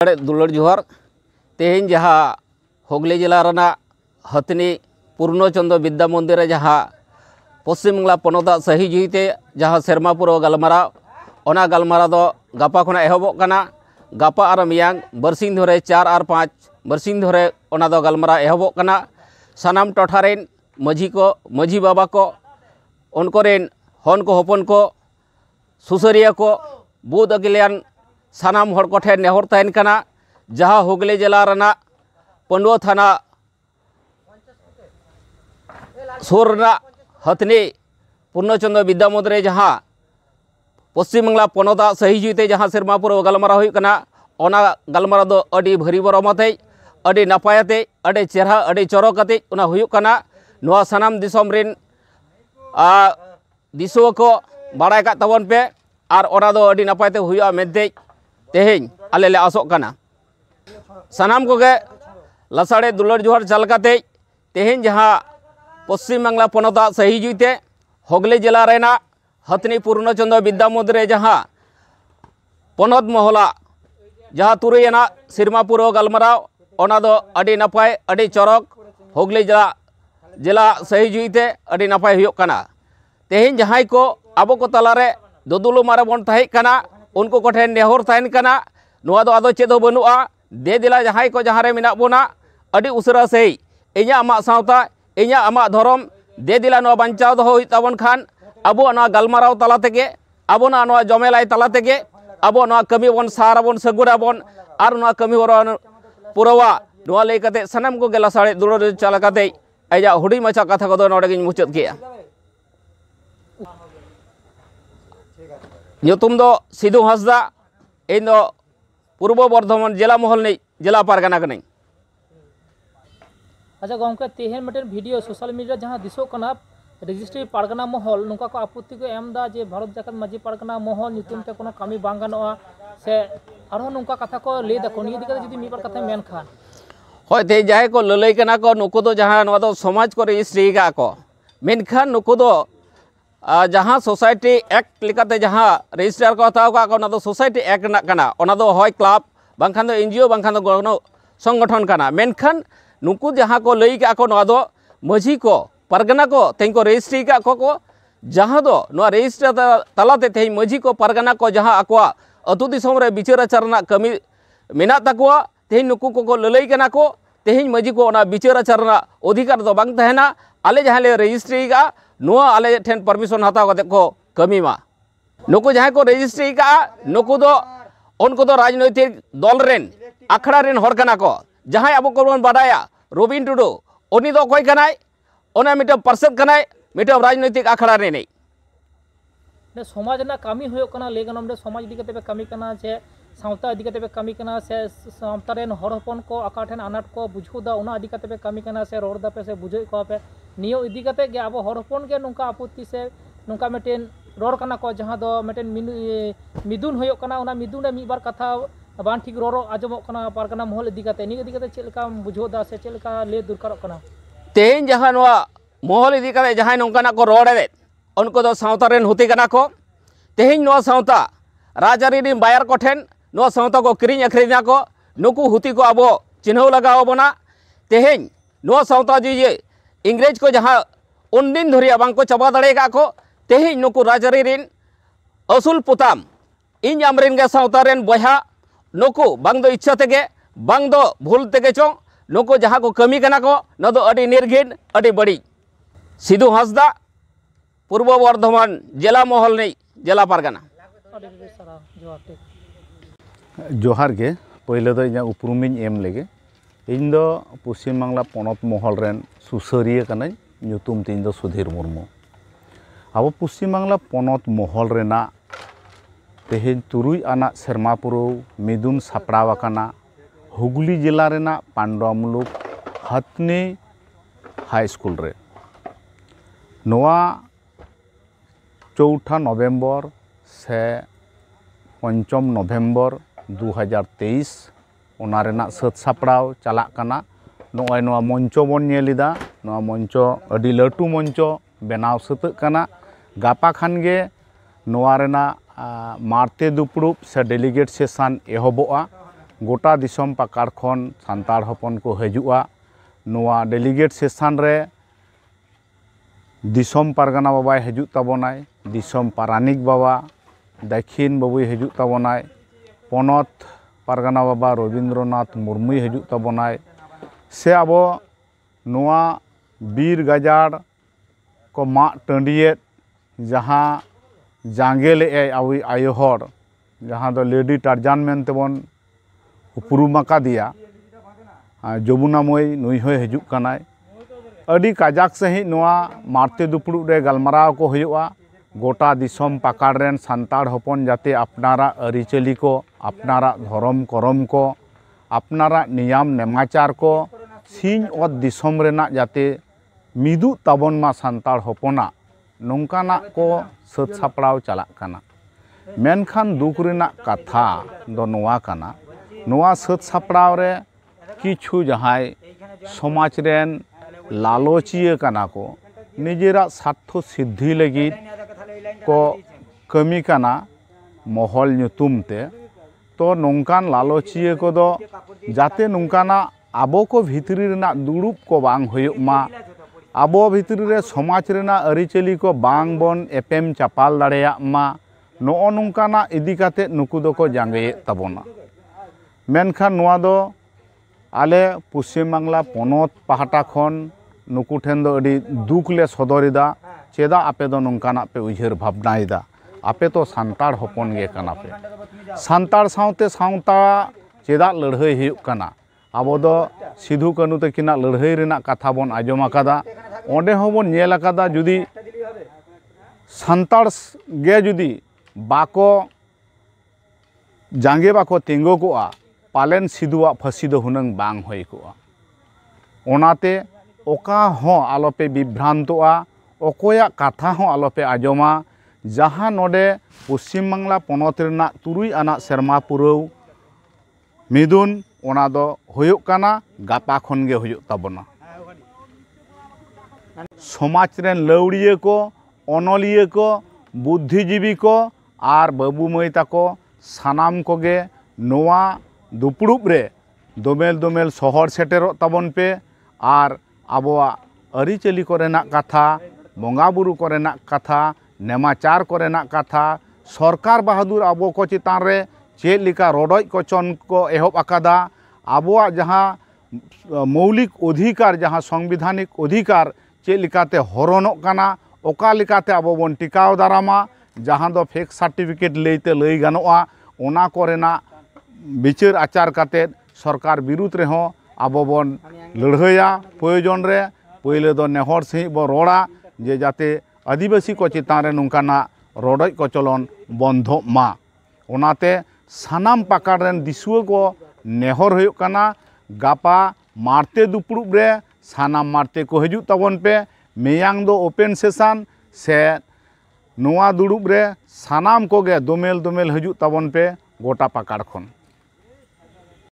दुलड़ जोहार तेहन जहाँ हुगली जिला रना हथनी पूर्णचंद्र विद्या मंदिर जहाँ पश्चिम बंगला पनोत सही जुईते जहाँ सेरमापुर गलमाराव ओना गलमाराव दो गापा खना एहबोग कना गापा आर मियांग बरसिंग धरे 4 और 5 बरसिंग धरे ओना दो गलमाराव एहबोग कना सानाम टोठारेन मझी को मझी बाबा को उनकोरेन हन को हपन को सुसरिया को बुध अगिलियान सानाम हर को ठेन नेहर तहन कना जहाँ हुगली जिला रना पंडुआ थाना सुर हथनी पूर्णचंद्र विद्या मंदिर जहाँ पश्चिम बंगला पनोत सही जुईते जहाँ सेरमापुर गलमाराव हुई कना ओना गलमाराव दो अडी भरी बरमते अडी नपायते अडी चेहरा अडी चरकते ओना हुई कना नोआ सानाम दिसोम रिन दिसुआ को बाड़ाय का तबन पे और ओना दो अडी नपायते हुआ मेनते तेहें आले ले आसोग कना सानाम को गे लसाड़े दुलड़ जोहार चलकाते तेहें जहाँ पश्चिम बंगला पनोत सही जुईते हुगली जिला रेना हथनी पूर्णचंद्र विद्या मंदिर जहाँ पनोत महला जहाँ तुरैना सेरमापुर गलमाराव ओना दो अडी नपाय अडी चरक हुगली जिला सही जुईते अडी नपाय हुयोग कना तेहें जहाँ को आबो को तलारे दुदुलु मारे बन ताहें कना उनको को ठेन नेहर तहन कना नोआ दो आदो चेद बनुआ दे दिला जहाँ को जहाँ रे मेना बोना अडी उसरा सही इña आमा सावता इña आमा धर्म दे दिला नोआ बांचाव दो होई ताबन खान आबो नोआ गलमाराव तला तेगे आबो ना नोआ जमेलाई तला तेगे आबो नोआ कमी बन साराबन सगुराबन आर नोआ कमी हर पुरवा नोआ लई कते सनाम को गेला साड़े दुलड़ चला कते आजा हुडी माछा कथा को दो नोडे गिन मुचाद केया ᱧᱩᱛᱩᱢ ᱫᱚ ᱥᱤᱫᱩ ᱦᱟᱸᱥᱫᱟ ᱤᱧ ᱫᱚ ᱯᱩᱨᱵᱚ ᱵᱚᱨᱫᱷᱚᱢᱟᱱ ᱡᱮᱞᱟ ᱢᱚᱦᱚᱞ ᱱᱤᱡ ᱡᱮᱞᱟ ᱯᱟᱨᱜᱟᱱᱟ ᱠᱟᱹᱱᱟᱹᱧ। अच्छा गौमके तेहन मिटन वीडियो सोशल मीडिया जहाँ दिसो कना रजिस्ट्री पारगना महल नुका को आपत्ति को एमदा जे भारत जाकत माजी पारगना महल ᱧᱩᱛᱩᱢ ते कोनो कामी बांग गानोआ से आरो नुका कथा को ले दको निये दिका जदी मीबार कथा मेन खान होय ते जाय को ललई कना को नुको दो जहाँ नोआ दो समाज को रजिस्ट्री का को मेनखान नुको दो जहाँ सोसाइटी एक्ट लेकाते जहाँ रजिस्ट्रार को हताव का ना दो सोसाइटी एक्ट ना कना ओना दो होय क्लब बांखान दो एनजीओ बांखान दो कोनो संगठन कना मेनखान नुकु जहाँ को लई का को ना दो मझी को परगना को तें को रजिस्ट्री का को जहाँ दो नोआ रजिस्ट्रार तलाते तें मझी को परगना को जहाँ अकोआ अतु दिसोम रे बिचार आचारना कमी मेना तकोआ तें नुकु को ललई कना को तें मझी को ओना बिचार आचारना अधिकार दो बांग तहना आले जहाँ ले रजिस्ट्री का नोआ आले ठेन परमिशन हताव कते को कमी मा नुकु जहाँ को रजिस्ट्री का नुकु दो उनको दो राजनैतिक दल रेन आखड़ा रेन हर कना को जहाँ अब को बन बाडाया रबिन टुडू उनी दो कोई कनाय ओना मिटम पार्षद कनाय मिटम राजनैतिक आखड़ा रेन ने समाज ना कामी होयो कना ले गनम दे समाज दिकते पे कामी कना से सावता दिकते पे कामी कना से सावता रेन हर हपन को आका ठेन अनाट को बुझुदा ओना दिकते पे कामी कना से रोड दा पे से बुझै को पे नियो इदी कते गे अब हर हपन के नुका आपत्ति से नुका मेटेन रोड कना को जहाँ दो मेटेन मिदुन होयो कना ओना मिदुन मी बार कथा बान ठीक रोरो आजमो कना पारगना महल इदी कते नि इदी कते चेलका बुझोदा से चेलका ले दुरकार कना तेन जहाँ नोआ महल इदी कते जहाँ नोंकाना को रोड दे उनको दो सावता रेन होती कना को तेहें नोआ सावता राजारी री बायर को ठेन नोआ सावता को किरिंग अखरिना को नुकु हुती को आबो चिन्हव लगाव बना तेहें नोआ सावता जी इंग्रेज को जहाँ उन दिन धरिया बांग को चाबा दाड़ेगा को तेहें नुकु राजारी रिन असुल पुताम इन आमरेन गे सावता रेन बया नुकु बांग दो इच्छा तेगे बांग दो भूल तेगे चो नुकु जहाँ को कमी कना को न दो अडी निर्घिन अडी बड़ी सिधु हांसदा पूर्व बर्धमान जिला महल नहीं जिला पारगना जोहार के पहले दो इना उपरुमिन एम लेगे इन दो पश्चिम बांगला पनोत महल रेन सुसरिया कनाई ᱧᱩᱛᱩᱢ तीन दो सुधीर मुर्मू अब पश्चिम बांगला पनोत महल रेना तेहें तुरुई आना सेरमापुर मिदुन सापड़ावाकाना हुगली जिला रेना पांडुआ मुलुक हथनी हाई स्कूल रे नोआ 4 नवेम्बर से 5 नवेम्बर 2023 ओना रेना सत सापड़ाव चला कना नोय नोआ मंचो बन नेलिदा नोआ मंचो अडी लटू मंचो बनाव सत कना गापा खान गे नोआ रेना मारते दुपुरुब से डेलीगेट सेशन एहबोआ गोटा दिसम पाकार खन सान्ताड़ हपन को हजुआ नोआ डेलीगेट सेशन रे दिसम पारगाना बाबाय हजु ताबोनाय दिसम पारानिक बाबा दक्षिण बाबुय हजु ताबोनाय पनत पारगाना बाबा रवींद्रनाथ मुर्मुय हजु ताबोनाय से आबो नोआ बीर गाजार को मा टंडियत जहाँ जांगे ले आवी आयो हर जहाँ दो लेडी टार्जान मेनते बन उपरुम दिया जमुना मई नुई होय हजु कानाय अडी काजाक सही नोआ मारते दुपड़ुब रे गलमाराव को हुआ गोटा दिसम पाकार रेन सान्ताड़ हपन जाते अपनारा अरिचली को अपनारा धर्म करम को अपनारा नियम नेमाचार को सिंह और दिसम रेना जाते मिदु ताबन मा सान्ताड़ हपना नोंकाना को सत सापड़ाव चलाक काना मेनखान दुख रेना कथा दो नोआ काना नोआ सत सापड़ाव रे किछु जहाय समाज रेन लालचिया काना को निजेरा स्वार्थ सिद्धि लगी को कमी काना महल नुतुमते तो नोंकान लालचिया को दो जाते नोंकाना आबो को भितरी रेना दुड़ुब को बांग हुयुग मा आबो भितरी रे समाज रेना अरिचली को बांग बन एपेम चापाल दाड़ेयाग मा नो नोंकाना इदी काते नुकु दो को जांगे ताबोना मेनखान नोआ दो आले पश्चिम बांगला पनत पाहटा खन नुकु ठेन दो अडी दुख ले सदरिदा चेदा आपे दो नोंकाना पे उइहर भाबनाइदा आपे तो सान्ताड़ हपन गे काना पे सान्ताड़ सावते सावता चेदा लड़हई हुयुग काना आबो दो सिधु कानु तकिना लड़हई रेना कथा बन आजम आकादा ओंडे होबन नेल आकादा जुदी सान्ताड़ गे जुदी बाको जांगे बाको तिंगो कोआ पालेन सिधुआ फांसी दो हुनंग बांग होई कोआ ओनाते ओका हो आलोपे विभ्रांतोआ ओकोया कथा हो आलोपे आजमा जहाँ नोडे पश्चिम बांगला पनत रेना 3 आना सेरमा पुरौ मिदुन ओना दो हुयुग काना गापा खन गे हुयुग ताबोना समाज रेन लौड़िया को अनलिया को बुद्धिजीवी को आर बाबू माई ताको सानाम कोगे नोआ दुपड़ुब रे दोमेल दोमेल शहर सेटेरो ताबन पे आर आबोआ अरिचली कोरेना कथा बंगा बुरु कोरेना कथा नेमाचार कोरेना कथा सरकार बहादुर आबो को चितान रे चेद लिका रोडोज कोचन को एहब आकादा आबोआ जहाँ मौलिक अधिकार जहाँ संविधानिक अधिकार चेद लिकाते हरणोग काना ओका लिकाते आबो बन टिकाव दारामा जहाँ दो फेक सर्टिफिकेट लेते लई गानोआ ओना कोरेना विचार आचार काते सरकार विरुद्ध रेहो आबो बन लड़हया प्रयोजन रे पहले दो नेहर सही बो रोड़ा जे जाते आदिवासी को चितान रे नोंकाना रोडोज कोचलन बंधो मा ओनाते सानाम पाकार रेन दिसुआ को नेहर हुयुग काना गापा मारते दुपड़ुब रे सानाम मारते को हजु ताबन पे मेयांग दो ओपेन सेशन से नोआ दुड़ुब रे सानाम कोगे दोमेल दोमेल हजु ताबन पे गोटा पाकार खन।